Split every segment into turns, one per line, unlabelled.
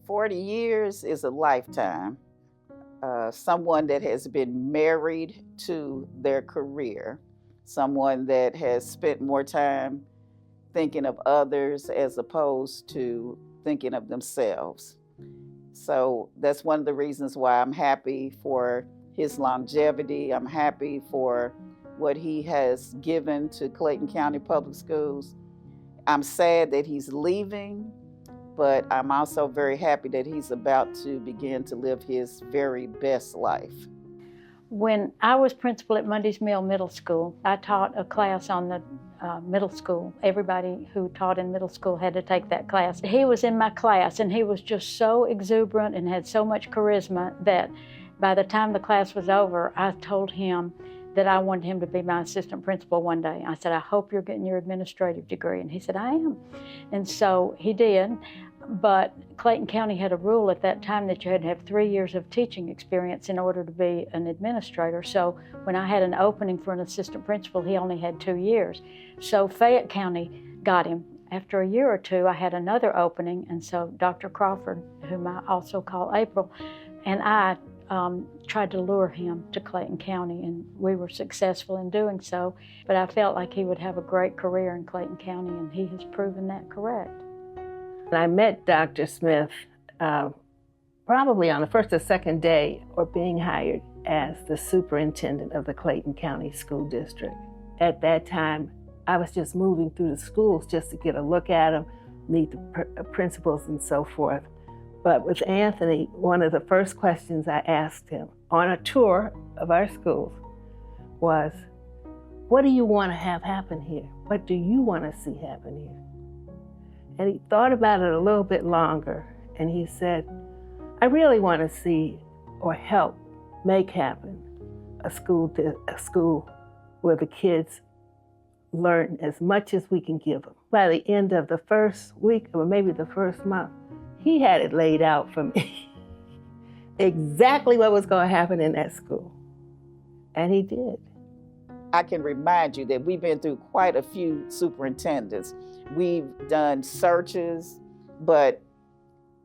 40 years is a lifetime. Someone that has been married to their career, someone that has spent more time thinking of others as opposed to thinking of themselves. So that's one of the reasons why I'm happy for his longevity. I'm happy for what he has given to Clayton County Public Schools. I'm sad that he's leaving, but I'm also very happy that he's about to begin to live his very best life.
When I was principal at Mundy's Mill Middle School, I taught a class on the middle school. Everybody who taught in middle school had to take that class. He was in my class, and he was just so exuberant and had so much charisma that by the time the class was over, I told him that I wanted him to be my assistant principal one day. I said, I hope you're getting your administrative degree. And he said, I am. And so he did. But Clayton County had a rule at that time that you had to have 3 years of teaching experience in order to be an administrator. So when I had an opening for an assistant principal, he only had 2 years. So Fayette County got him. After a year or two, I had another opening, and so Dr. Crawford, whom I also call April, and I tried to lure him to Clayton County, and we were successful in doing so. But I felt like he would have a great career in Clayton County, and he has proven that correct.
I met Dr. Smith probably on the first or second day of being hired as the superintendent of the Clayton County School District. At that time, I was just moving through the schools just to get a look at them, meet the principals and so forth. But with Anthony, one of the first questions I asked him on a tour of our schools was, what do you want to have happen here? What do you want to see happen here? And he thought about it a little bit longer, and he said, I really want to see or help make happen a school where the kids learn as much as we can give them. By the end of the first week, or maybe the first month, he had it laid out for me, exactly what was going to happen in that school. And he did.
I can remind you that we've been through quite a few superintendents. We've done searches, but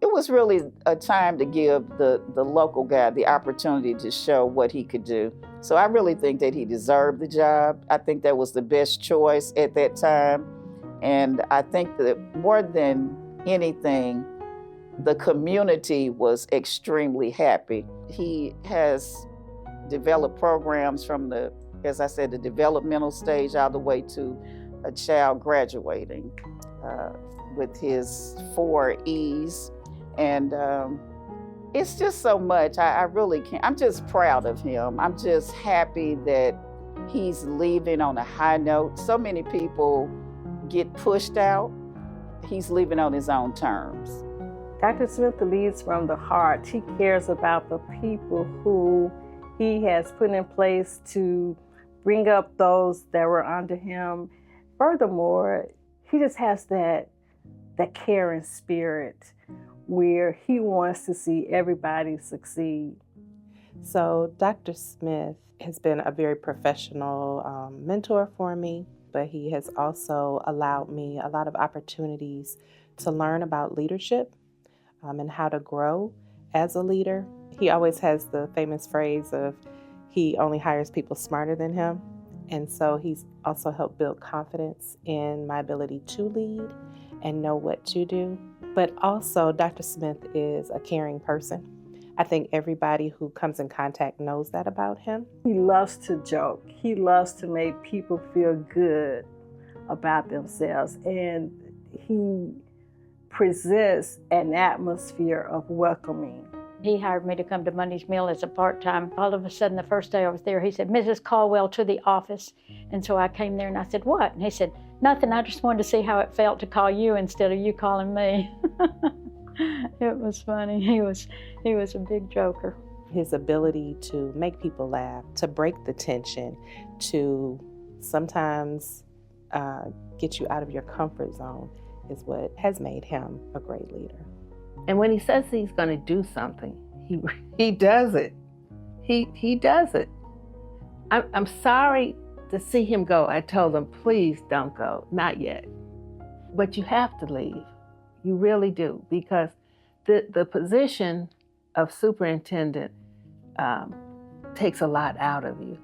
it was really a time to give the local guy the opportunity to show what he could do. So I really think that he deserved the job. I think that was the best choice at that time. And I think that more than anything, the community was extremely happy. He has developed programs from as I said, the developmental stage all the way to a child graduating with his 4 E's. And it's just so much. I really can't. I'm just proud of him. I'm just happy that he's leaving on a high note. So many people get pushed out. He's leaving on his own terms.
Dr. Smith leads from the heart. He cares about the people who he has put in place to bring up those that were under him. Furthermore, he just has that caring spirit where he wants to see everybody succeed.
So Dr. Smith has been a very professional mentor for me, but he has also allowed me a lot of opportunities to learn about leadership and how to grow as a leader. He always has the famous phrase of, he only hires people smarter than him. And so he's also helped build confidence in my ability to lead and know what to do. But also, Dr. Smith is a caring person. I think everybody who comes in contact knows that about him.
He loves to joke. He loves to make people feel good about themselves. And he presents an atmosphere of welcoming.
He hired me to come to Mundy's Mill as a part-time. All of a sudden, the first day I was there, he said, Mrs. Caldwell, to the office. And so I came there and I said, what? And he said, nothing, I just wanted to see how it felt to call you instead of you calling me. It was funny. He was a big joker.
His ability to make people laugh, to break the tension, to sometimes get you out of your comfort zone is what has made him a great leader.
And when he says he's going to do something, he does it. He does it. I'm sorry to see him go. I told him, please don't go, not yet. But you have to leave. You really do, because The position of superintendent takes a lot out of you.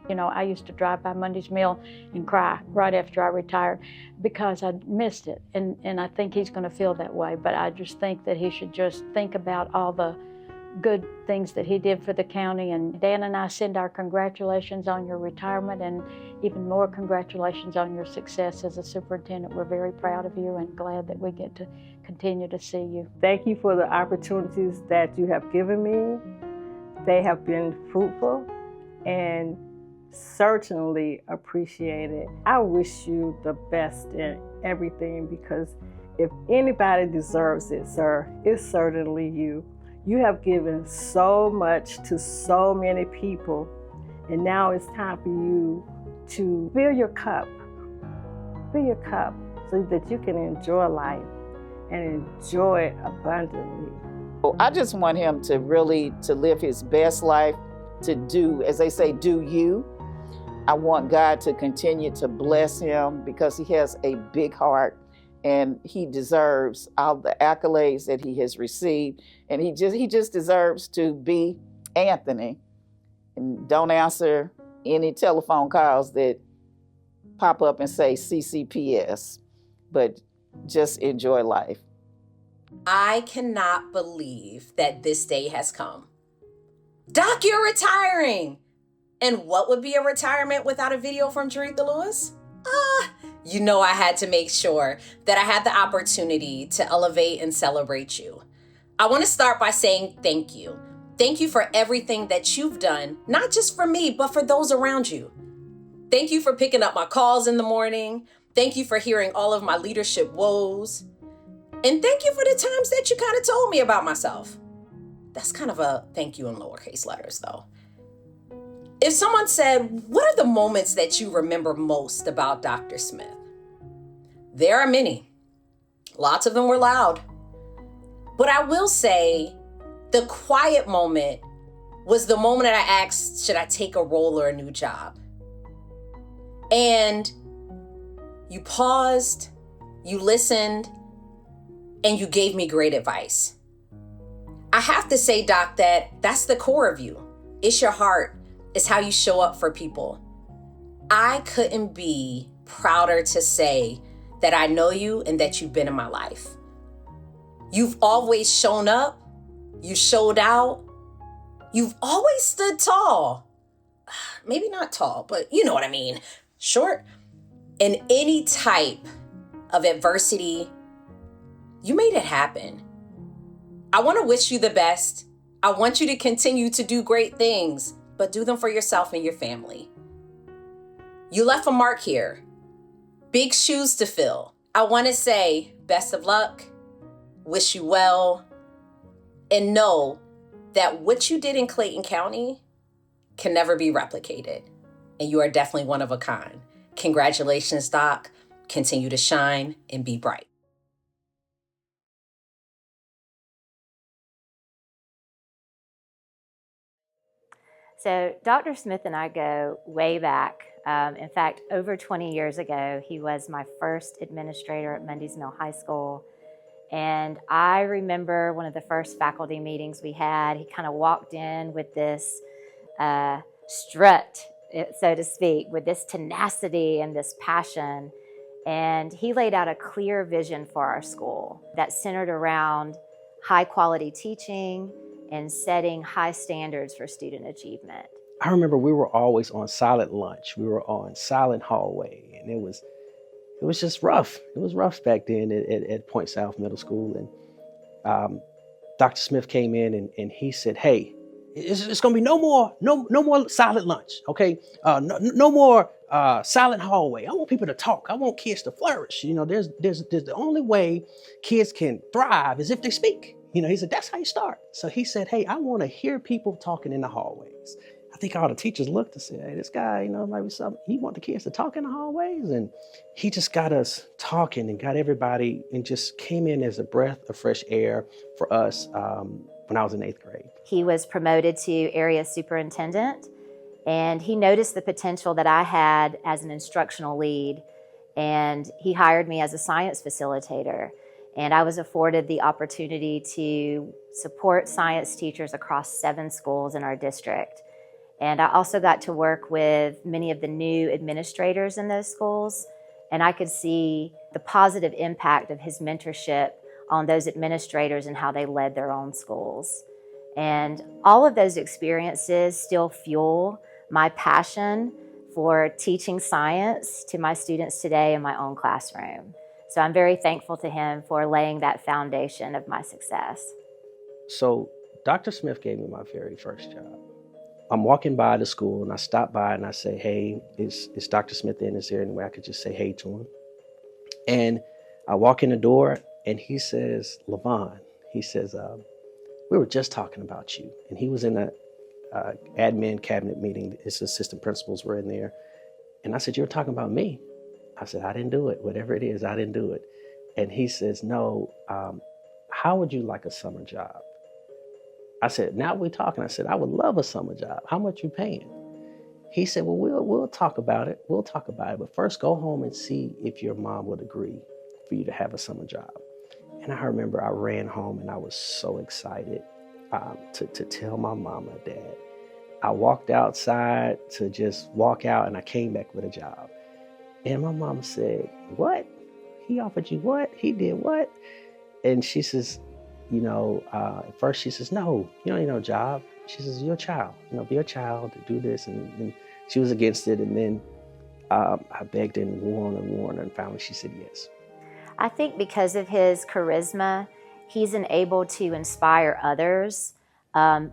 You know, I used to drive by Monday's Mill and cry right after I retired because I missed it. And I think he's going to feel that way. But I just think that he should just think about all the good things that he did for the county. And Dan and I send our congratulations on your retirement and even more congratulations on your success as a superintendent. We're very proud of you and glad that we get to continue to see you.
Thank you for the opportunities that you have given me. They have been fruitful and certainly appreciated. I wish you the best in everything, because if anybody deserves it, sir, it's certainly you. You have given so much to so many people, and now it's time for you to fill your cup so that you can enjoy life and enjoy it abundantly.
I just want him to really to live his best life, to do, as they say, do you. I want God to continue to bless him because he has a big heart and he deserves all the accolades that he has received. And he just deserves to be Anthony. And don't answer any telephone calls that pop up and say CCPS, but just enjoy life.
I cannot believe that this day has come. Doc, you're retiring. And what would be a retirement without a video from Jaretha Lewis? You know I had to make sure that I had the opportunity to elevate and celebrate you. I want to start by saying thank you. Thank you for everything that you've done, not just for me, but for those around you. Thank you for picking up my calls in the morning. Thank you for hearing all of my leadership woes. And thank you for the times that you kind of told me about myself. That's kind of a thank you in lowercase letters, though. If someone said, what are the moments that you remember most about Dr. Smith? There are many. Lots of them were loud. But I will say the quiet moment was the moment that I asked, should I take a role or a new job? And you paused, you listened, and you gave me great advice. I have to say, Doc, that's the core of you. It's your heart. It's how you show up for people. I couldn't be prouder to say that I know you and that you've been in my life. You've always shown up. You showed out. You've always stood tall. Maybe not tall, but you know what I mean. Short. In any type of adversity, you made it happen. I want to wish you the best. I want you to continue to do great things, but do them for yourself and your family. You left a mark here. Big shoes to fill. I want to say best of luck, wish you well, and know that what you did in Clayton County can never be replicated. And you are definitely one of a kind. Congratulations, Doc. Continue to shine and be bright.
So Dr. Smith and I go way back. In fact, over 20 years ago, he was my first administrator at Mundy's Mill High School. And I remember one of the first faculty meetings we had, he kind of walked in with this strut, so to speak, with this tenacity and this passion. And he laid out a clear vision for our school that centered around high quality teaching and setting high standards for student achievement.
I remember we were always on silent lunch. We were on silent hallway, and it was just rough. It was rough back then at Point South Middle School. And Dr. Smith came in and he said, "Hey, it's going to be no more silent lunch, okay? No more silent hallway. I want people to talk. I want kids to flourish. You know, there's the only way kids can thrive is if they speak." You know, he said, that's how you start. So he said, hey, I want to hear people talking in the hallways. I think all the teachers looked and said, hey, this guy, you know, might be something. He want the kids to talk in the hallways. And he just got us talking and got everybody and just came in as a breath of fresh air for us when I was in 8th grade.
He was promoted to area superintendent, and he noticed the potential that I had as an instructional lead, and he hired me as a science facilitator. And I was afforded the opportunity to support science teachers across 7 schools in our district. And I also got to work with many of the new administrators in those schools. And I could see the positive impact of his mentorship on those administrators and how they led their own schools. And all of those experiences still fuel my passion for teaching science to my students today in my own classroom. So I'm very thankful to him for laying that foundation of my success.
So Dr. Smith gave me my very first job. I'm walking by the school and I stop by and I say, hey, is Dr. Smith in? Is there any way I could just say hey to him? And I walk in the door and he says, Levon, he says, we were just talking about you. And he was in a admin cabinet meeting. His assistant principals were in there. And I said, you were talking about me? I said, I didn't do it. Whatever it is, I didn't do it. And he says, no, how would you like a summer job? I said, now we're talking. I said, I would love a summer job. How much you paying? He said, well, we'll talk about it. We'll talk about it. But first go home and see if your mom would agree for you to have a summer job. And I remember I ran home and I was so excited to tell my mom and dad. I walked outside to just walk out and I came back with a job. And my mom said, what? He offered you what? He did what? And she says, at first she says, no, you don't need no job. She says, you're a child, be a child, do this. And she was against it. And then I begged and warned her, and finally she said yes.
I think because of his charisma, he's able to inspire others.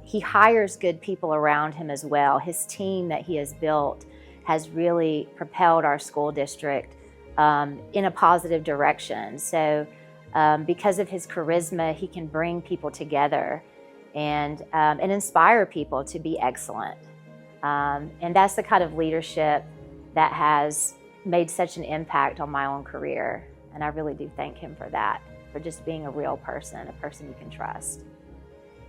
He hires good people around him as well. His team that he has built has really propelled our school district in a positive direction. So because of his charisma, he can bring people together and inspire people to be excellent. And that's the kind of leadership that has made such an impact on my own career. And I really do thank him for that, for just being a real person, a person you can trust.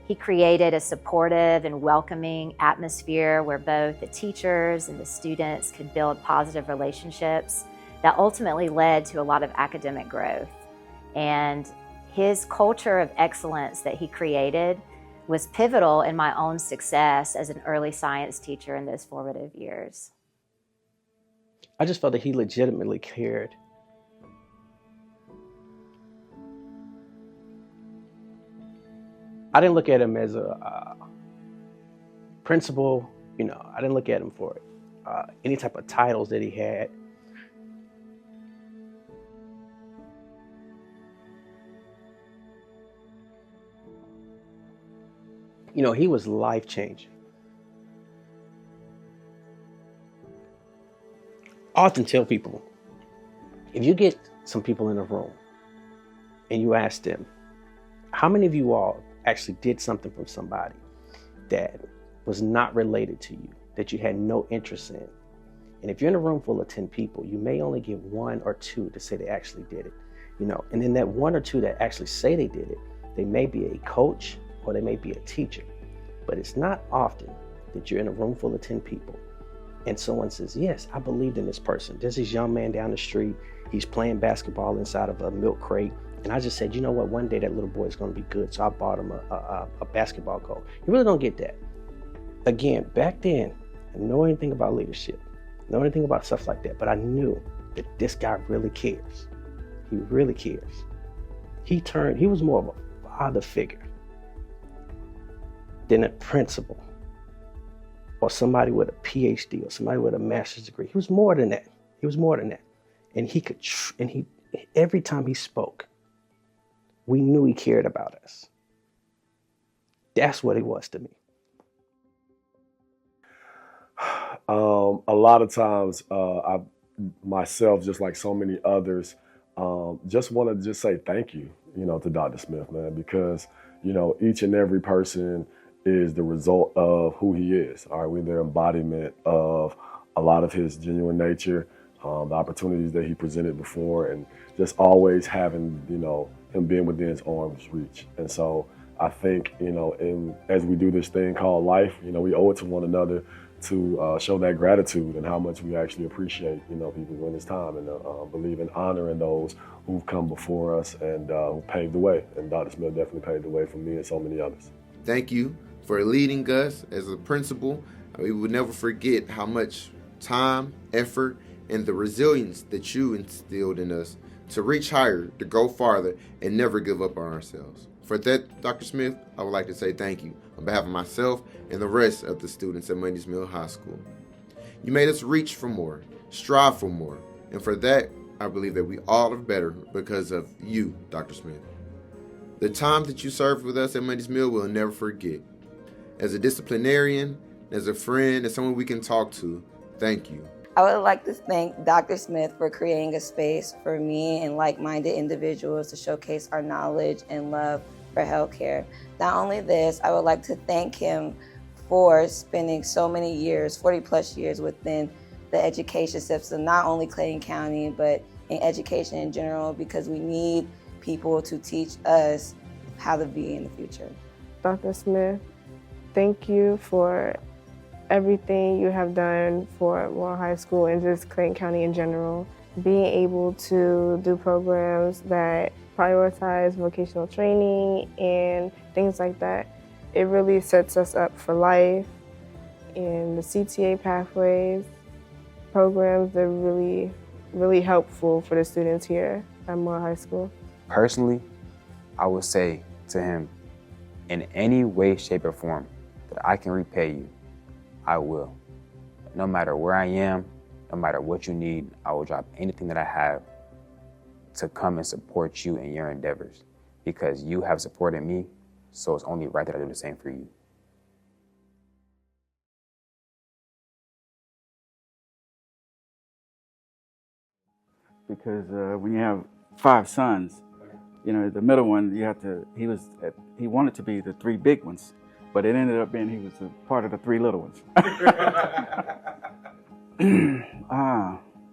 He created a supportive and welcoming atmosphere where both the teachers and the students could build positive relationships that ultimately led to a lot of academic growth. And his culture of excellence that he created was pivotal in my own success as an early science teacher in those formative years.
I just felt that he legitimately cared. I didn't look at him as a principal, I didn't look at him for any type of titles that he had. He was life-changing. I often tell people, if you get some people in a room and you ask them, how many of you all actually did something from somebody that was not related to you, that you had no interest in? And if you're in a room full of 10 people, you may only get 1 or 2 to say they actually did it, and then that 1 or 2 that actually say they did it, they may be a coach or they may be a teacher. But it's not often that you're in a room full of 10 people and someone says, yes, I believed in this person. There's this young man down the street. He's playing basketball inside of a milk crate. And I just said, you know what, one day that little boy is going to be good. So I bought him a basketball goal. You really don't get that. Again, back then, I didn't know anything about leadership, know anything about stuff like that. But I knew that this guy really cares. He really cares. He was more of a father figure than a principal or somebody with a PhD or somebody with a master's degree. He was more than that. And he could, every time he spoke, we knew he cared about us. That's what he was to me.
A lot of times, I myself, just like so many others, just want to just say thank you, to Dr. Smith, man, because, each and every person is the result of who he is. All right, we're the embodiment of a lot of his genuine nature, the opportunities that he presented before, and just always having, him being within his arm's reach. And so I think, as we do this thing called life, we owe it to one another to show that gratitude and how much we actually appreciate, people during this time, and believe in honoring those who've come before us and who paved the way. And Dr. Smith definitely paved the way for me and so many others.
Thank you for leading us as a principal. We will never forget how much time, effort, and the resilience that you instilled in us to reach higher, to go farther, and never give up on ourselves. For that, Dr. Smith, I would like to say thank you on behalf of myself and the rest of the students at Mundy's Mill High School. You made us reach for more, strive for more, and for that, I believe that we all are better because of you, Dr. Smith. The time that you served with us at Mundy's Mill, we'll never forget. As a disciplinarian, as a friend, as someone we can talk to, thank you.
I would like to thank Dr. Smith for creating a space for me and like-minded individuals to showcase our knowledge and love for healthcare. Not only this, I would like to thank him for spending so many years, 40 plus years within the education system, not only Clayton County, but in education in general, because we need people to teach us how to be in the future.
Dr. Smith, thank you for everything you have done for Moore High School and just Clayton County in general. Being able to do programs that prioritize vocational training and things like that, it really sets us up for life. And the CTA pathways programs, they're really, really helpful for the students here at Moore High School.
Personally, I would say to him, in any way, shape, or form that I can repay you, I will. No matter where I am, no matter what you need, I will drop anything that I have to come and support you in your endeavors, because you have supported me, so it's only right that I do the same for you.
Because when you have 5 sons, the middle one, he wanted to be the 3 big ones, but it ended up being he was a part of the 3 little ones.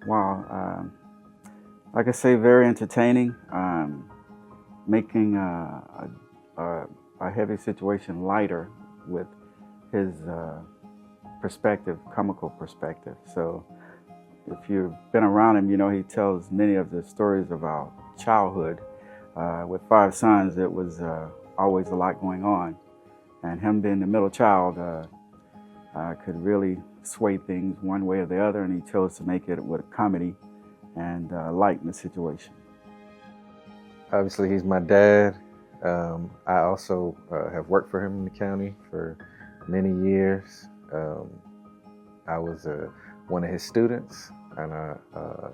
Wow. Like I say, very entertaining, making a heavy situation lighter with his perspective, comical perspective. So if you've been around him, he tells many of the stories of our childhood. With 5 sons, it was always a lot going on. And him being the middle child could really sway things one way or the other, and he chose to make it with a comedy and lighten the situation.
Obviously, he's my dad. I also have worked for him in the county for many years. I was one of his students, and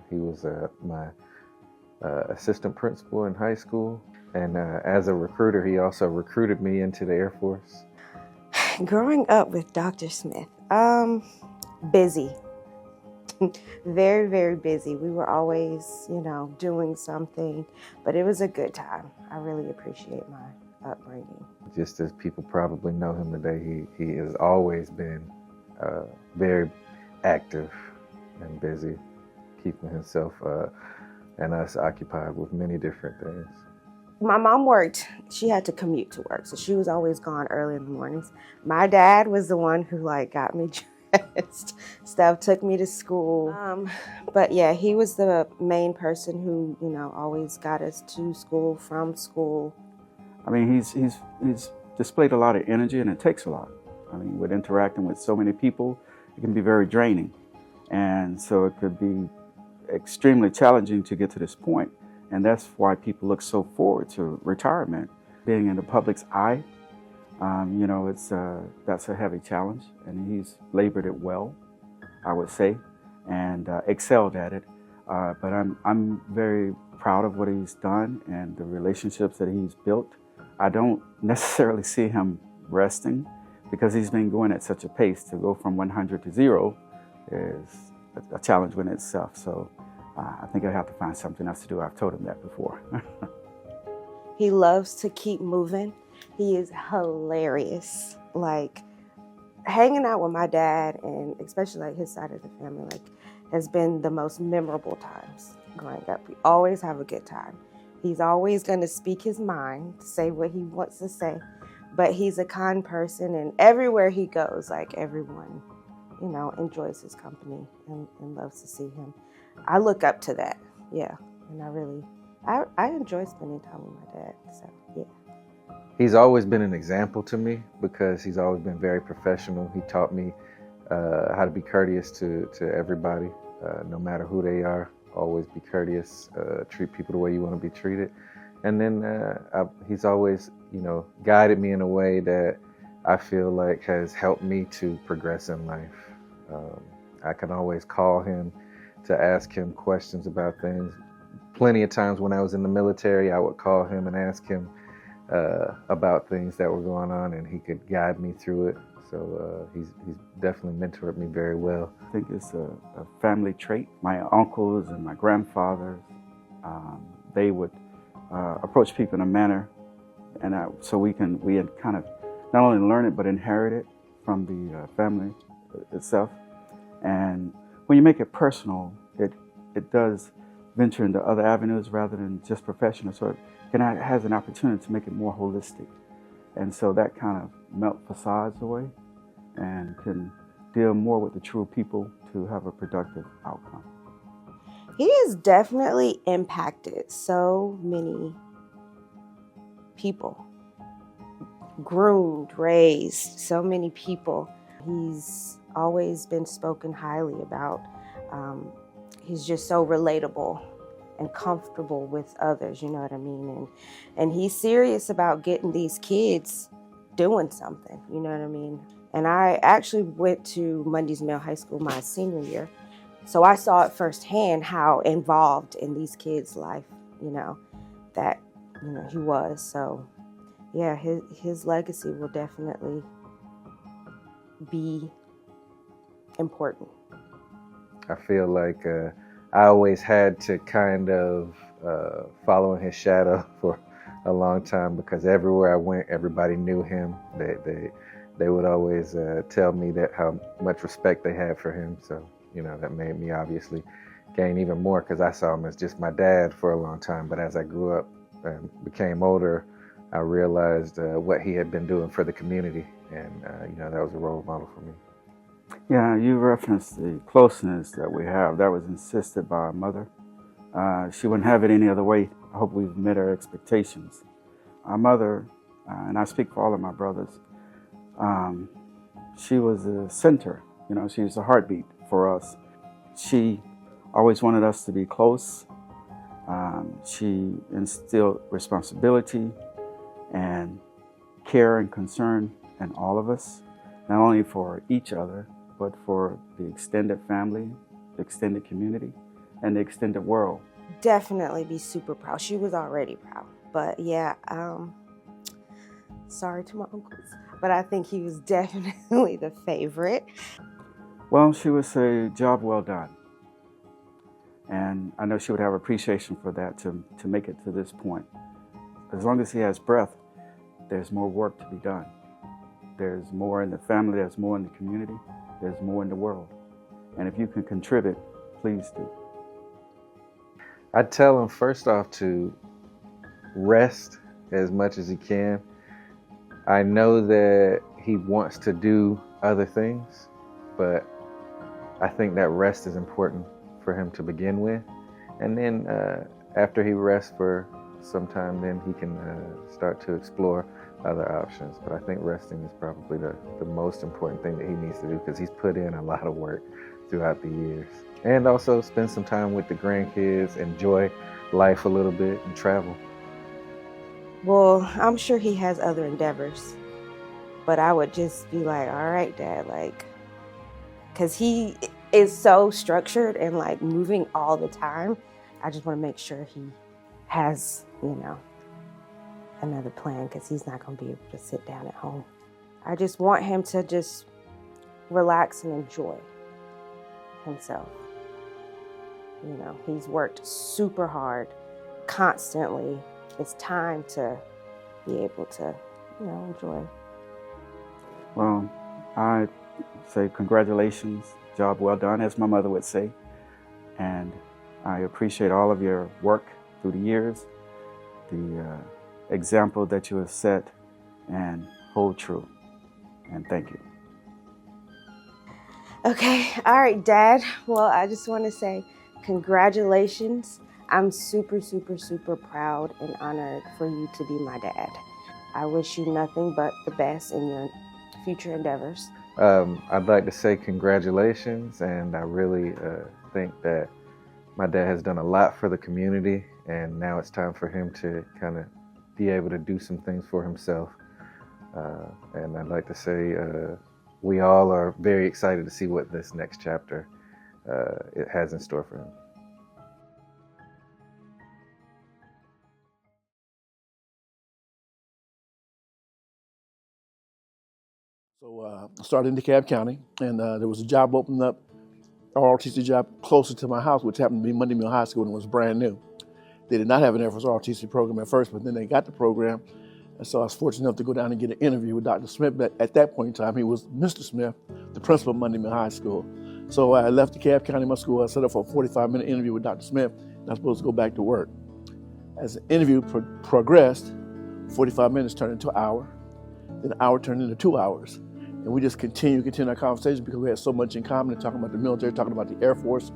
he was my assistant principal in high school. And as a recruiter, he also recruited me into the Air Force.
Growing up with Dr. Smith, busy. Very, very busy. We were always, doing something, but it was a good time. I really appreciate my upbringing.
Just as people probably know him today, he has always been very active and busy, keeping himself and us occupied with many different things.
My mom worked. She had to commute to work, so she was always gone early in the mornings. My dad was the one who got me dressed, stuff, took me to school. But yeah, he was the main person who, always got us to school, from school.
I mean, he's displayed a lot of energy, and it takes a lot. I mean, with interacting with so many people, it can be very draining. And so it could be extremely challenging to get to this point. And that's why people look so forward to retirement. Being in the public's eye, that's a heavy challenge, and he's labored it well, I would say, and excelled at it. But I'm very proud of what he's done and the relationships that he's built. I don't necessarily see him resting, because he's been going at such a pace. To go from 100 to 0 is a challenge within itself. So I think I have to find something else to do. I've told him that before.
He loves to keep moving. He is hilarious. Hanging out with my dad, and especially his side of the family, has been the most memorable times growing up. We always have a good time. He's always going to speak his mind, say what he wants to say, but he's a kind person, and everywhere he goes, everyone, you know, enjoys his company and loves to see him. I look up to that, yeah. And I enjoy spending time with my dad, so yeah.
He's always been an example to me because he's always been very professional. He taught me how to be courteous to everybody, no matter who they are. Always be courteous, treat people the way you want to be treated. And then he's always, you know, guided me in a way that I feel like has helped me to progress in life. I can always call him to ask him questions about things. Plenty of times when I was in the military, I would call him and ask him about things that were going on, and he could guide me through it. So he's definitely mentored me very well.
I think it's a family trait. My uncles and my grandfathers, they would approach people in a manner, and so we had kind of not only learn it but inherit it from the family itself. And when you make it personal, it does venture into other avenues rather than just professional. So it has an opportunity to make it more holistic. And so that kind of melt facades away and can deal more with the true people to have a productive outcome.
He has definitely impacted so many people, groomed, raised so many people. He's always been spoken highly about. He's just so relatable and comfortable with others, you know what I mean? And he's serious about getting these kids doing something, you know what I mean? And I actually went to Mundy's Mill High School my senior year, so I saw it firsthand how involved in these kids' life, you know, that, you know, he was. So yeah, his legacy will definitely be important.
I feel like I always had to kind of follow in his shadow for a long time because everywhere I went, everybody knew him. They would always tell me that how much respect they had for him. So, you know, that made me obviously gain even more because I saw him as just my dad for a long time. But as I grew up and became older, I realized what he had been doing for the community. And, you know, that was a role model for me.
Yeah, you referenced the closeness that we have. That was insisted by our mother. She wouldn't have it any other way. I hope we've met our expectations. Our mother, and I speak for all of my brothers, she was the center. You know, she was the heartbeat for us. She always wanted us to be close. She instilled responsibility and care and concern in all of us, not only for each other, but for the extended family, the extended community, and the extended world.
Definitely be super proud. She was already proud. But yeah, sorry to my uncles, but I think he was definitely the favorite.
Well, she would say, job well done. And I know she would have appreciation for that to make it to this point. As long as he has breath, there's more work to be done. There's more in the family, there's more in the community, there's more in the world. And if you can contribute, please do.
I tell him first off to rest as much as he can. I know that he wants to do other things, but I think that rest is important for him to begin with. And then after he rests for some time, then he can start to explore other options. But I think resting is probably the most important thing that he needs to do because he's put in a lot of work throughout the years. And also spend some time with the grandkids, enjoy life a little bit, and travel.
Well, I'm sure he has other endeavors, but I would just be like, all right, Dad, like, because he is so structured and like moving all the time. I just want to make sure he has, you know, another plan because he's not going to be able to sit down at home. I just want him to just relax and enjoy himself. You know, he's worked super hard, constantly. It's time to be able to, you know, enjoy.
Well, I say congratulations, job well done, as my mother would say. And I appreciate all of your work through the years, the example that you have set, and hold true. And thank you.
Okay, all right, Dad. Well, I just want to say congratulations. I'm super, super, super proud and honored for you to be my dad. I wish you nothing but the best in your future endeavors.
I'd like to say congratulations, and I really think that my dad has done a lot for the community, and now it's time for him to kind of be able to do some things for himself. And I'd like to say we all are very excited to see what this next chapter it has in store for him.
So I started in DeKalb County, and there was a job opening up, an ROTC job closer to my house, which happened to be Monday Mill High School, and it was brand new. They did not have an Air Force ROTC program at first, but then they got the program. And so I was fortunate enough to go down and get an interview with Dr. Smith. But at that point in time, he was Mr. Smith, the principal of Monday Mill High School. So I left DeKalb County, my school. I set up for a 45-minute interview with Dr. Smith, and I was supposed to go back to work. As the interview progressed, 45 minutes turned into an hour, then an hour turned into 2 hours. And we just continued our conversation because we had so much in common, talking about the military, talking about the Air Force.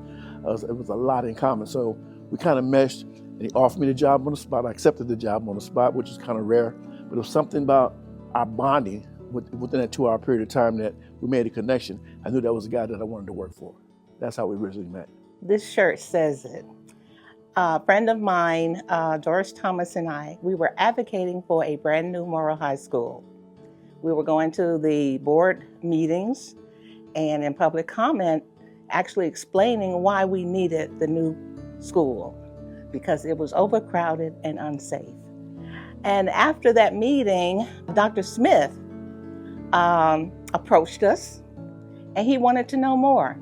It was a lot in common. So we kind of meshed, and he offered me the job on the spot. I accepted the job on the spot, which is kind of rare. But it was something about our bonding within that 2 hour period of time that we made a connection. I knew that was the guy that I wanted to work for. That's how we originally met.
This shirt says it. A friend of mine, Doris Thomas, and I, we were advocating for a brand new Morrow High School. We were going to the board meetings and in public comment, actually explaining why we needed the new school, because it was overcrowded and unsafe. And after that meeting, Dr. Smith approached us, and he wanted to know more.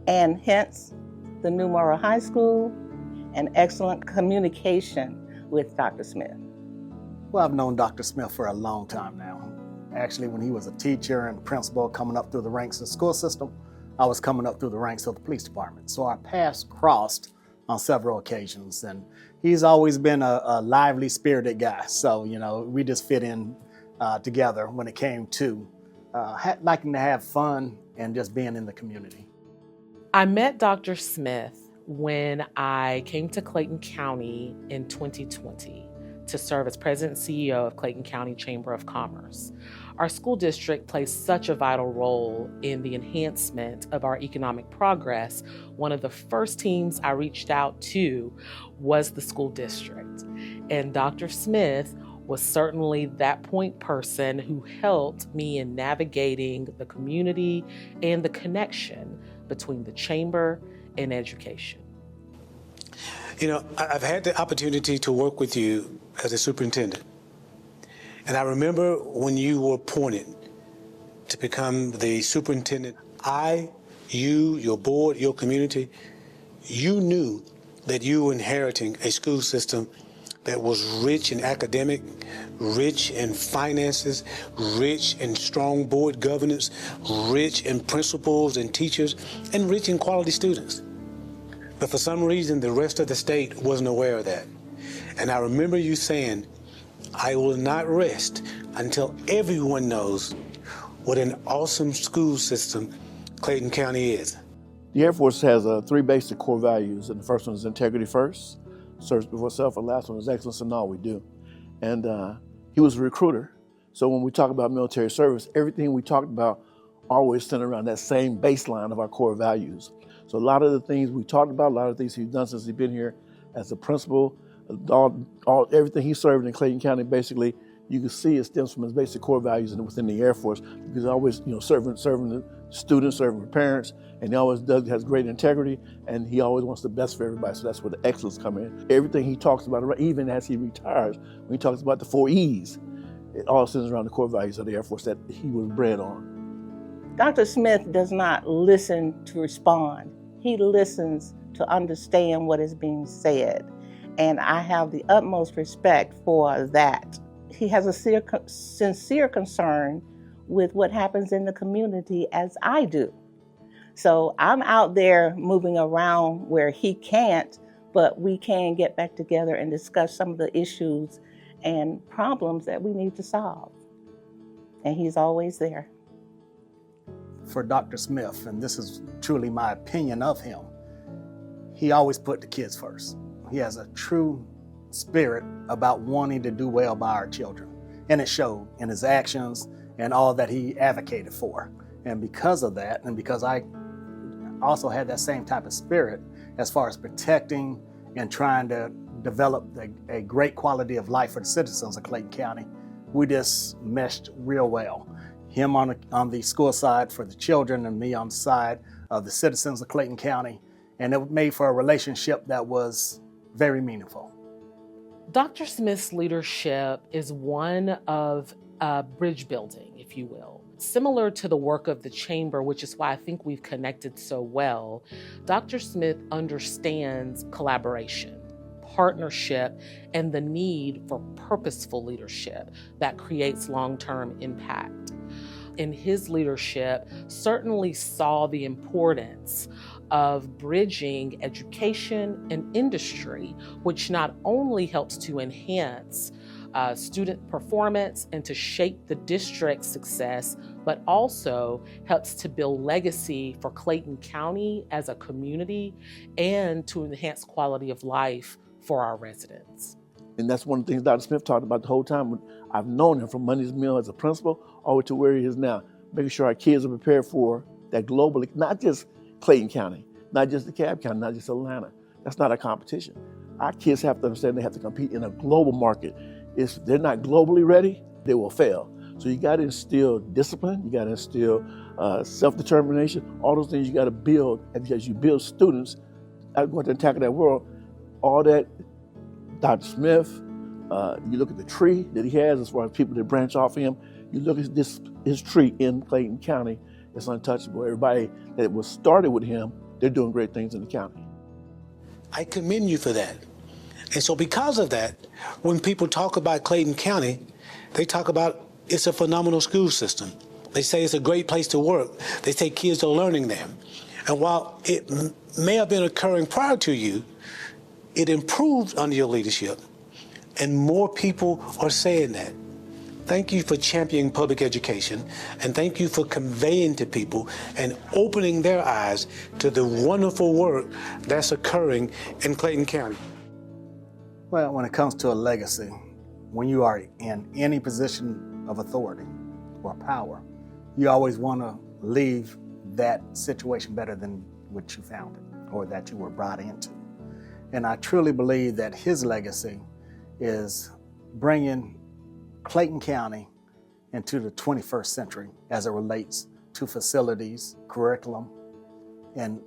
And hence, the new Morrow High School and excellent communication with Dr. Smith.
Well, I've known Dr. Smith for a long time now. Actually, when he was a teacher and principal coming up through the ranks of the school system, I was coming up through the ranks of the police department. So our paths crossed on several occasions, and he's always been a lively, spirited guy. So, we just fit in together when it came to liking to have fun and just being in the community.
I met Dr. Smith when I came to Clayton County in 2020 to serve as president and CEO of Clayton County Chamber of Commerce. Our school district plays such a vital role in the enhancement of our economic progress. One of the first teams I reached out to was the school district. And Dr. Smith was certainly that point person who helped me in navigating the community and the connection between the chamber and education.
I've had the opportunity to work with you as a superintendent. And I remember when you were appointed to become the superintendent, you, your board, your community, you knew that you were inheriting a school system that was rich in academic, rich in finances, rich in strong board governance, rich in principals and teachers, and rich in quality students. But for some reason, the rest of the state wasn't aware of that. And I remember you saying, I will not rest until everyone knows what an awesome school system Clayton County is.
The Air Force has 3 basic core values, and the first one is integrity first, service before self, and the last one is excellence in all we do. And he was a recruiter, so when we talk about military service, everything we talked about always centered around that same baseline of our core values. So a lot of the things we talked about, a lot of things he's done since he's been here as a principal, everything he served in Clayton County, basically, you can see it stems from his basic core values within the Air Force, because always, serving the students, serving the parents, and he always has great integrity, and he always wants the best for everybody. So that's where the excellence comes in. Everything he talks about, even as he retires, when he talks about the 4 E's, it all centers around the core values of the Air Force that he was bred on.
Dr. Smith does not listen to respond. He listens to understand what is being said. And I have the utmost respect for that. He has a sincere concern with what happens in the community, as I do. So I'm out there moving around where he can't, but we can get back together and discuss some of the issues and problems that we need to solve. And he's always there.
for Dr. Smith, and this is truly my opinion of him, he always put the kids first. He has a true spirit about wanting to do well by our children, and it showed in his actions and all that he advocated for. And because of that, and because I also had that same type of spirit as far as protecting and trying to develop a great quality of life for the citizens of Clayton County, we just meshed real well. Him on the school side for the children, and me on the side of the citizens of Clayton County. And it made for a relationship that was very meaningful.
Dr. Smith's leadership is one of bridge building, if you will. Similar to the work of the Chamber, which is why I think we've connected so well, Dr. Smith understands collaboration, partnership, and the need for purposeful leadership that creates long-term impact. In his leadership, certainly saw the importance of bridging education and industry, which not only helps to enhance student performance and to shape the district's success, but also helps to build legacy for Clayton County as a community and to enhance quality of life for our residents.
And that's one of the things Dr. Smith talked about the whole time. I've known him from Monday's Mill as a principal all the way to where he is now, making sure our kids are prepared for that globally, not just Clayton County, not just DeKalb County, not just Atlanta. That's not a competition. Our kids have to understand they have to compete in a global market. If they're not globally ready, they will fail. So you got to instill discipline, you got to instill self-determination, all those things you got to build, and as you build students going to tackle that world, all that Dr. Smith, you look at the tree that he has as far as people that branch off him, you look at his tree in Clayton County, it's untouchable. Everybody that was started with him, they're doing great things in the county.
I commend you for that. And so because of that, when people talk about Clayton County, they talk about it's a phenomenal school system. They say it's a great place to work. They say kids are learning there. And while it may have been occurring prior to you, it improved under your leadership. And more people are saying that. Thank you for championing public education, and thank you for conveying to people and opening their eyes to the wonderful work that's occurring in Clayton County.
Well, when it comes to a legacy, when you are in any position of authority or power, you always want to leave that situation better than what you found it or that you were brought into. And I truly believe that his legacy is bringing Clayton County into the 21st century as it relates to facilities, curriculum, and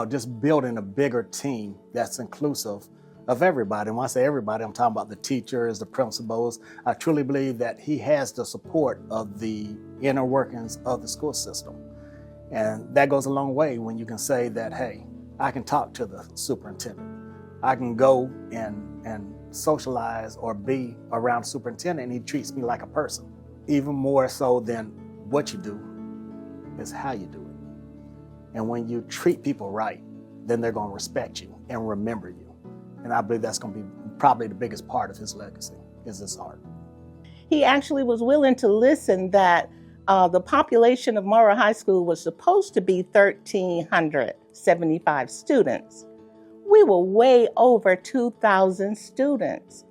just building a bigger team that's inclusive of everybody. And when I say everybody, I'm talking about the teachers, the principals. I truly believe that he has the support of the inner workings of the school system. And that goes a long way when you can say that, hey, I can talk to the superintendent. I can go and socialize or be around the superintendent, and he treats me like a person. Even more so than what you do is how you do it. And when you treat people right, then they're going to respect you and remember you. And I believe that's going to be probably the biggest part of his legacy, is his heart.
He actually was willing to listen that the population of Morrow High School was supposed to be 1,375 students. We were way over 2,000 students.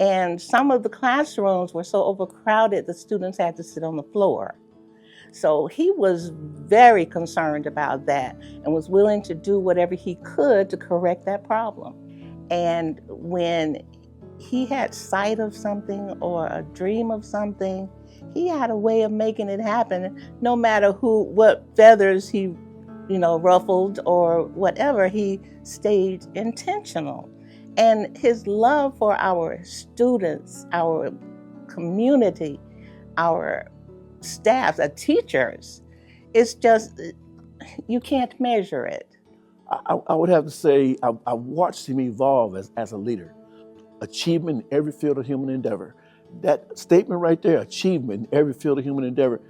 And some of the classrooms were so overcrowded, the students had to sit on the floor. So he was very concerned about that and was willing to do whatever he could to correct that problem. And when he had sight of something or a dream of something, he had a way of making it happen. No matter what feathers he, ruffled or whatever, he stayed intentional. And his love for our students, our community, our staff, our teachers, it's just, you can't measure it.
I would have to say I watched him evolve as a leader. Achievement in every field of human endeavor. That statement right there, achievement in every field of human endeavor,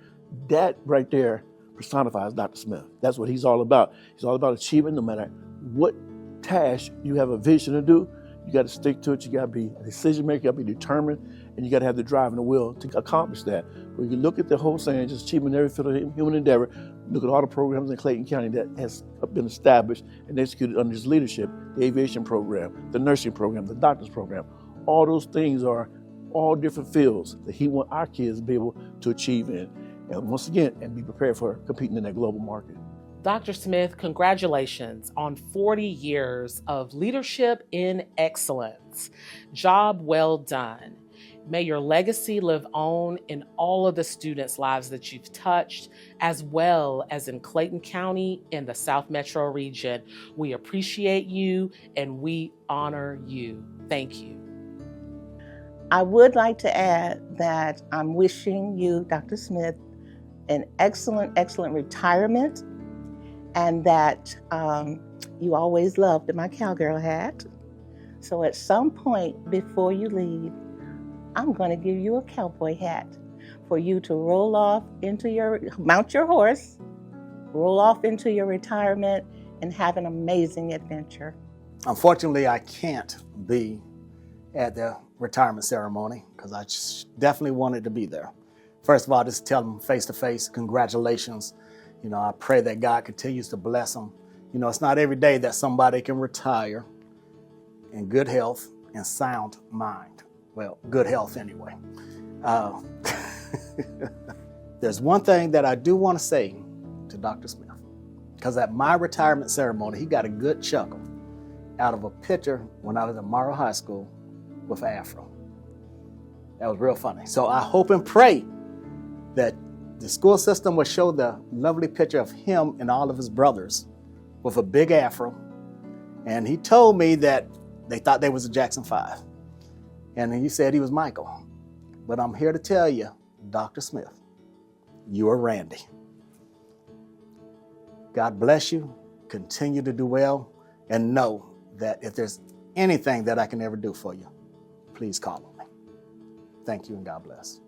that right there personifies Dr. Smith. That's what he's all about. He's all about achievement no matter what task you have a vision to do. You got to stick to it. You got to be a decision maker. You got to be determined, and you got to have the drive and the will to accomplish that. When you look at the whole saying, just achieving every field of human endeavor, look at all the programs in Clayton County that has been established and executed under his leadership, the aviation program, the nursing program, the doctor's program. All those things are all different fields that he wants our kids to be able to achieve in. And once again, and be prepared for competing in that global market.
Dr. Smith, congratulations on 40 years of leadership in excellence. Job well done. May your legacy live on in all of the students' lives that you've touched, as well as in Clayton County and the South Metro region. We appreciate you and we honor you. Thank you.
I would like to add that I'm wishing you, Dr. Smith, an excellent, excellent retirement, and that you always loved my cowgirl hat. So at some point before you leave, I'm going to give you a cowboy hat for you to mount your horse, roll off into your retirement, and have an amazing adventure.
Unfortunately, I can't be at the retirement ceremony because I definitely wanted to be there. First of all, just tell them face to face, congratulations. You know, I pray that God continues to bless them. You know, it's not every day that somebody can retire in good health and sound mind. Well, good health anyway. There's one thing that I do want to say to Dr. Smith, because at my retirement ceremony, he got a good chuckle out of a picture when I was at Morrow High School with an afro. That was real funny. So I hope and pray that the school system will show the lovely picture of him and all of his brothers with a big afro. And he told me that they thought they was a Jackson 5. And he said he was Michael. But I'm here to tell you, Dr. Smith, you are Randy. God bless you. Continue to do well. And know that if there's anything that I can ever do for you, please call on me. Thank you and God bless.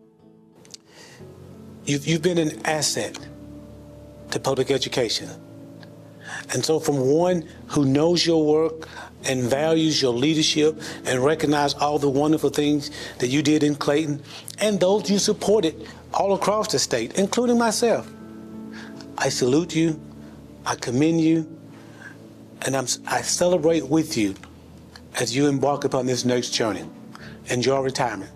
You've been an asset to public education. And so from one who knows your work and values your leadership and recognize all the wonderful things that you did in Clayton and those you supported all across the state, including myself, I salute you, I commend you, and I celebrate with you as you embark upon this next journey. Enjoy retirement.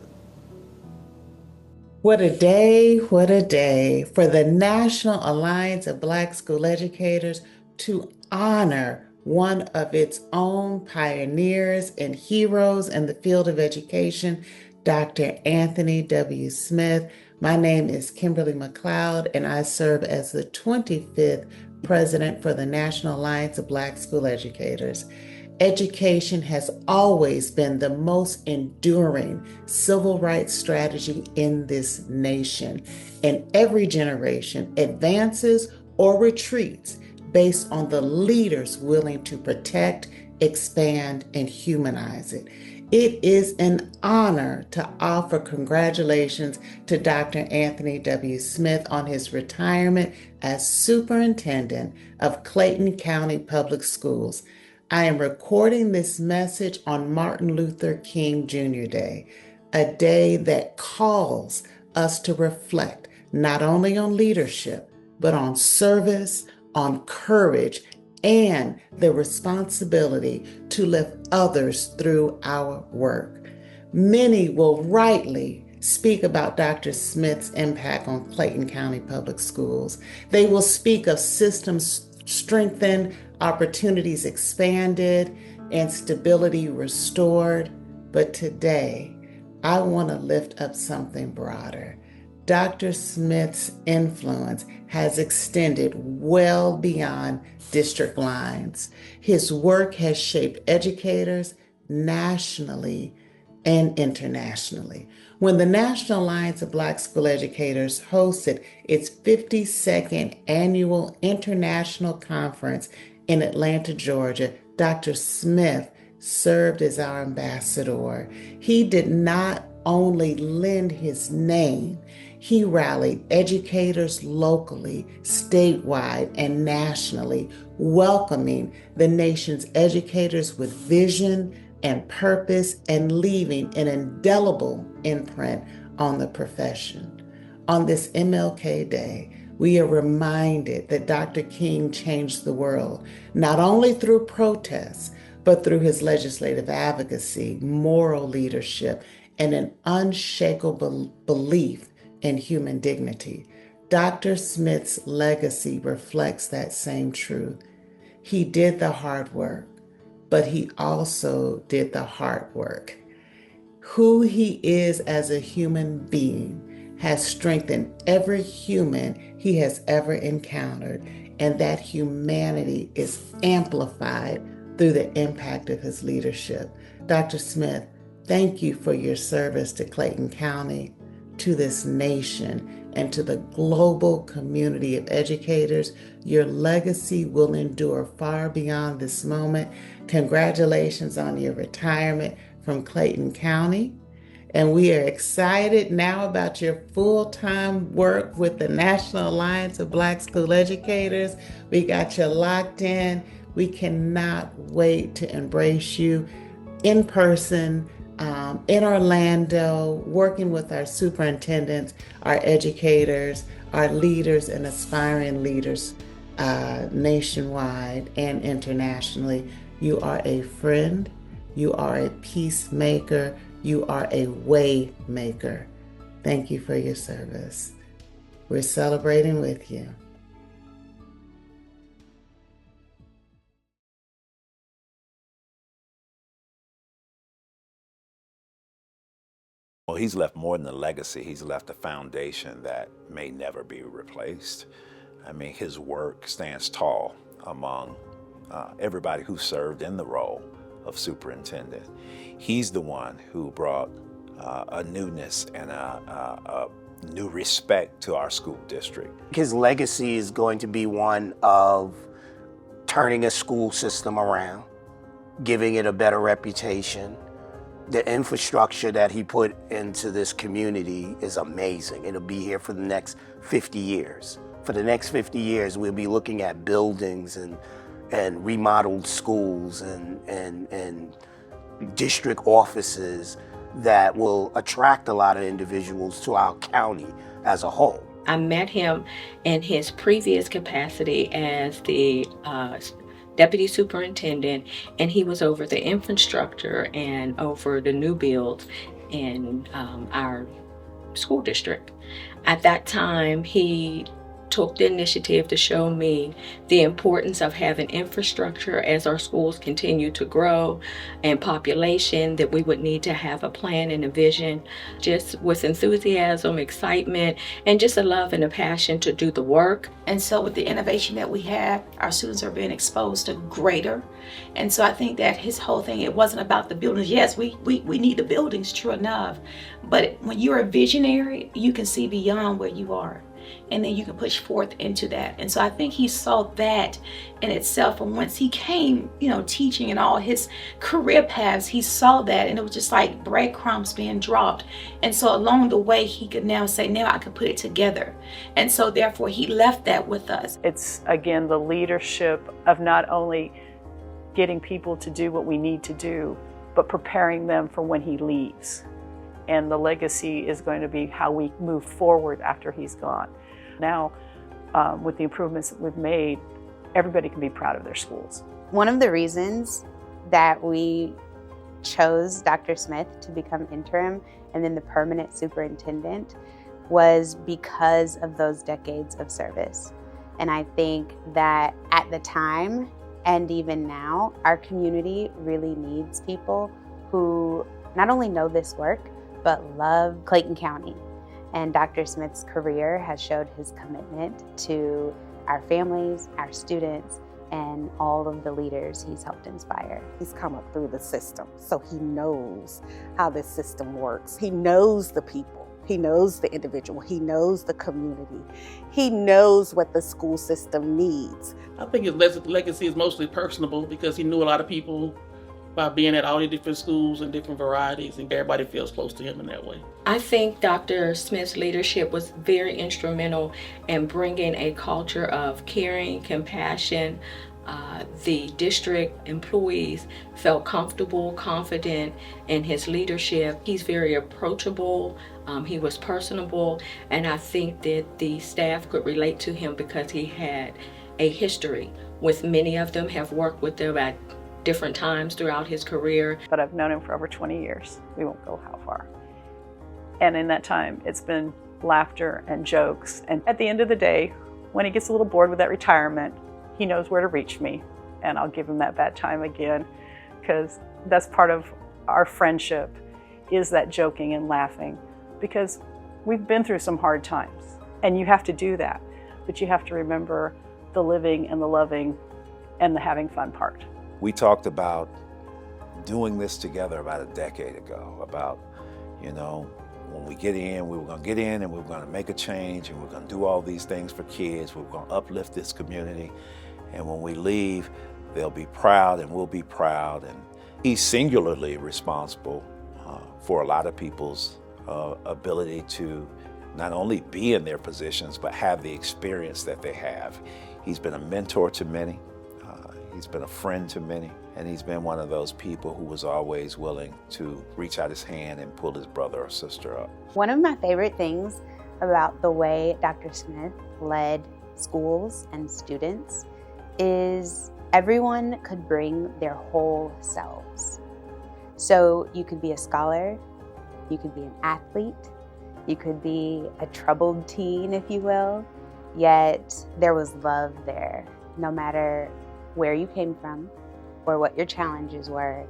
What a day for the National Alliance of Black School Educators to honor one of its own pioneers and heroes in the field of education, Dr. Anthony W. Smith. My name is Kimberly McLeod, and I serve as the 25th President for the National Alliance of Black School Educators. Education has always been the most enduring civil rights strategy in this nation, and every generation advances or retreats based on the leaders willing to protect, expand, and humanize it. It is an honor to offer congratulations to Dr. Anthony W. Smith on his retirement as Superintendent of Clayton County Public Schools. I am recording this message on Martin Luther King Jr. Day, a day that calls us to reflect not only on leadership, but on service, on courage, and the responsibility to lift others through our work. Many will rightly speak about Dr. Smith's impact on Clayton County Public Schools. They will speak of systems strengthened, opportunities expanded, and stability restored. But today, I want to lift up something broader. Dr. Smith's influence has extended well beyond district lines. His work has shaped educators nationally and internationally. When the National Alliance of Black School Educators hosted its 52nd annual international conference in Atlanta, Georgia, Dr. Smith served as our ambassador. He did not only lend his name, he rallied educators locally, statewide, and nationally, welcoming the nation's educators with vision, and purpose and leaving an indelible imprint on the profession. On this MLK Day, we are reminded that Dr. King changed the world, not only through protests, but through his legislative advocacy, moral leadership, and an unshakable belief in human dignity. Dr. Smith's legacy reflects that same truth. He did the hard work, but he also did the hard work. Who he is as a human being has strengthened every human he has ever encountered, and that humanity is amplified through the impact of his leadership. Dr. Smith, thank you for your service to Clayton County, to this nation, and to the global community of educators. Your legacy will endure far beyond this moment. Congratulations on your retirement from Clayton County. And we are excited now about your full-time work with the National Alliance of Black School Educators. We got you locked in. We cannot wait to embrace you in person, in Orlando, working with our superintendents, our educators, our leaders and aspiring leaders nationwide and internationally. You are a friend, you are a peacemaker, you are a way maker. Thank you for your service. We're celebrating with you.
Well, he's left more than a legacy. He's left a foundation that may never be replaced. I mean, his work stands tall among everybody who served in the role of superintendent. He's the one who brought a newness and a new respect to our school district.
His legacy is going to be one of turning a school system around, giving it a better reputation. The infrastructure that he put into this community is amazing. It'll be here for the next 50 years. For the next 50 years, we'll be looking at buildings and remodeled schools and district offices that will attract a lot of individuals to our county as a whole.
I met him in his previous capacity as the deputy superintendent, and he was over the infrastructure and over the new builds in our school district. At that time, he took the initiative to show me the importance of having infrastructure as our schools continue to grow and population, that we would need to have a plan and a vision, just with enthusiasm, excitement, and just a love and a passion to do the work.
And so with the innovation that we have, our students are being exposed to greater. And so I think that his whole thing, it wasn't about the buildings. Yes, we need the buildings, true enough. But when you're a visionary, you can see beyond where you are. And then you can push forth into that. And so I think he saw that in itself. And once he came, teaching and all his career paths, he saw that, and it was just like breadcrumbs being dropped. And so along the way, he could now say, now I can put it together. And so therefore, he left that with us.
It's, again, the leadership of not only getting people to do what we need to do, but preparing them for when he leaves. And the legacy is going to be how we move forward after he's gone. Now, with the improvements that we've made, everybody can be proud of their schools.
One of the reasons that we chose Dr. Smith to become interim and then the permanent superintendent was because of those decades of service. And I think that at the time, and even now, our community really needs people who not only know this work, but love Clayton County. And Dr. Smith's career has showed his commitment to our families, our students, and all of the leaders he's helped inspire.
He's come up through the system, so he knows how this system works. He knows the people. He knows the individual. He knows the community. He knows what the school system needs.
I think his legacy is mostly personable because he knew a lot of people by being at all the different schools and different varieties, and everybody feels close to him in that way.
I think Dr. Smith's leadership was very instrumental in bringing a culture of caring, compassion, The district employees felt comfortable, confident in his leadership. He's very approachable. He was personable, and I think that the staff could relate to him because he had a history with many of them, have worked with them at different times throughout his career.
But I've known him for over 20 years. We won't go how far. And in that time, it's been laughter and jokes. And at the end of the day, when he gets a little bored with that retirement, he knows where to reach me, and I'll give him that bad time again, because that's part of our friendship, is that joking and laughing, because we've been through some hard times, and you have to do that, but you have to remember the living and the loving and the having fun part.
We talked about doing this together about a decade ago, about, you know, when we get in, we were going to get in and we were going to make a change, and we're going to do all these things for kids. We're going to uplift this community. And when we leave, they'll be proud and we'll be proud. And he's singularly responsible for a lot of people's ability to not only be in their positions, but have the experience that they have. He's been a mentor to many. He's been a friend to many. And he's been one of those people who was always willing to reach out his hand and pull his brother or sister up.
One of my favorite things about the way Dr. Smith led schools and students is everyone could bring their whole selves. So you could be a scholar, you could be an athlete, you could be a troubled teen, if you will, yet there was love there, no matter where you came from or what your challenges were.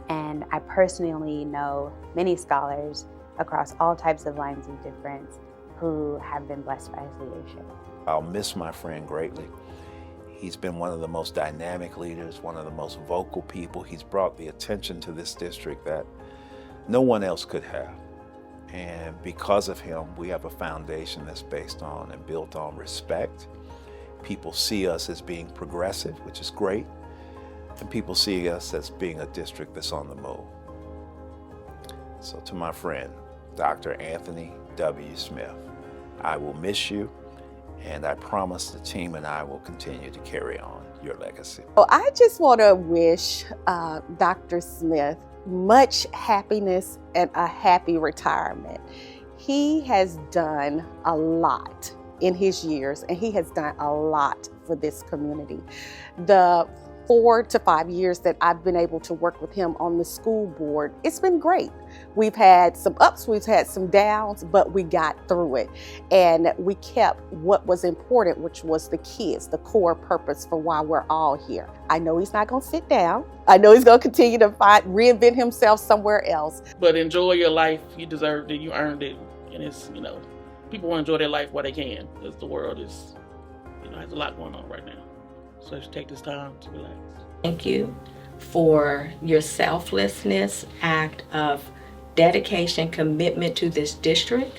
And I personally know many scholars across all types of lines of difference who have been blessed by his leadership.
I'll miss my friend greatly. He's been one of the most dynamic leaders, one of the most vocal people. He's brought the attention to this district that no one else could have. And because of him, we have a foundation that's based on and built on respect. People see us as being progressive, which is great. And people see us as being a district that's on the move. So to my friend, Dr. Anthony W. Smith, I will miss you, and I promise the team and I will continue to carry on your legacy.
Well, I just want to wish Dr. Smith much happiness and a happy retirement. He has done a lot in his years, and he has done a lot for this community. The 4 to 5 years that I've been able to work with him on the school board, it's been great. We've had some ups, we've had some downs, but we got through it. And we kept what was important, which was the kids, the core purpose for why we're all here. I know he's not gonna sit down. I know he's gonna continue to reinvent himself somewhere else.
But enjoy your life. You deserved it, you earned it. And it's, you know, people want to enjoy their life while they can, because the world is, you know, has a lot going on right now. So just take this time to relax.
Thank you for your selflessness, act of dedication, commitment to this district.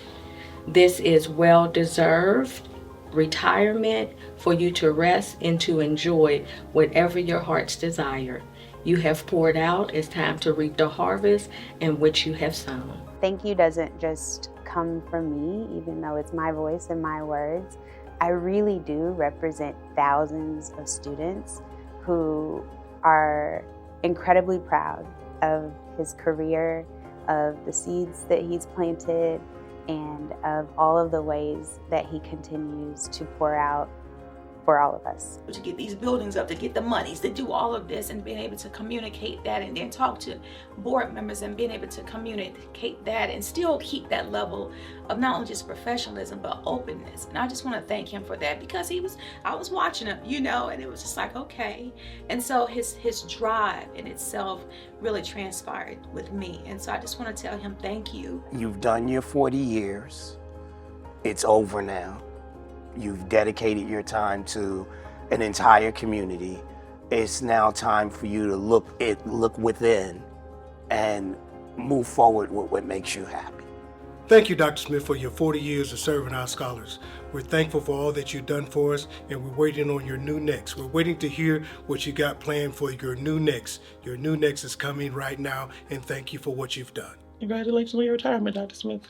This is well-deserved retirement for you to rest and to enjoy whatever your heart's desire. You have poured out. It's time to reap the harvest in which you have sown.
Thank you doesn't just come from me, even though it's my voice and my words. I really do represent thousands of students who are incredibly proud of his career, of the seeds that he's planted, and of all of the ways that he continues to pour out for all of us.
To get these buildings up, to get the monies, to do all of this, and being able to communicate that, and then talk to board members and being able to communicate that and still keep that level of not only just professionalism but openness. And I just want to thank him for that, because I was watching him, you know, and it was just like, okay. And so his drive in itself really transpired with me. And so I just want to tell him thank you.
You've done your 40 years. It's over now. You've dedicated your time to an entire community. It's now time for you to look within and move forward with what makes you happy.
Thank you, Dr. Smith, for your 40 years of serving our scholars. We're thankful for all that you've done for us, and we're waiting on your new next. We're waiting to hear what you got planned for your new next. Your new next is coming right now, and thank you for what you've done.
Congratulations on your retirement, Dr. Smith.